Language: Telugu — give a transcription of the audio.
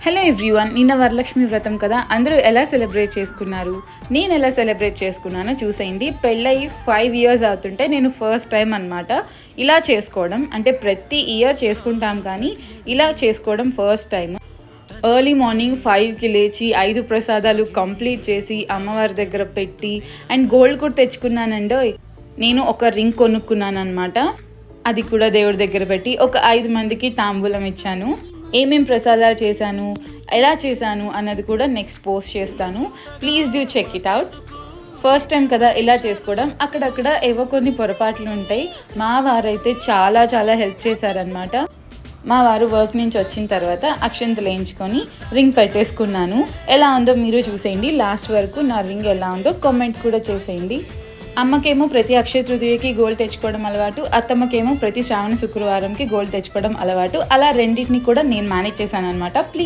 హలో ఎవ్రీవన్, నిన్న వరలక్ష్మి వ్రతం కదా. అందరూ ఎలా సెలబ్రేట్ చేసుకున్నారు, నేను ఎలా సెలబ్రేట్ చేసుకున్నానో చూసేయండి. పెళ్ళయి 5 years అవుతుంటే నేను ఫస్ట్ టైం అనమాట ఇలా చేసుకోవడం. అంటే ప్రతి ఇయర్ చేసుకుంటాం కానీ ఇలా చేసుకోవడం ఫస్ట్ టైం. ఎర్లీ మార్నింగ్ 5కి లేచి 5 ప్రసాదాలు కంప్లీట్ చేసి అమ్మవారి దగ్గర పెట్టి అండ్ గోల్డ్ కూడా తెచ్చుకున్నానండో. నేను ఒక రింగ్ కొనుక్కున్నాను అనమాట. అది కూడా దేవుడి దగ్గర పెట్టి ఒక 5 మందికి తాంబూలం ఇచ్చాను. ఏమేం ప్రసాదాలు చేశాను, ఎలా చేశాను అన్నది కూడా నెక్స్ట్ పోస్ట్ చేస్తాను. Please do check it out. First time కదా ఇలా చేసుకోవడం. అక్కడక్కడ ఏవో కొన్ని పొరపాట్లు ఉంటాయి. మా వారైతే చాలా చాలా హెల్ప్ చేశారనమాట. మా వారు వర్క్ నుంచి వచ్చిన తర్వాత అక్షంతలు వేయించుకొని రింగ్ పెట్టేసుకున్నాను. ఎలా ఉందో మీరు చూసేయండి. లాస్ట్ వరకు నా రింగ్ ఎలా ఉందో కామెంట్ కూడా చేసేయండి. అమ్మకేమో ప్రతి అక్షయ తృతీయకి గోల్డ్ తెచ్చుకోవడం అలవాటు, అత్తమ్మకేమో ప్రతి శ్రావణ శుక్రవారంకి గోల్డ్ తెచ్చుకోవడం అలవాటు. అలా రెండింటిని కూడా నేను మేనేజ్ చేశాను అనమాట. ప్లీజ్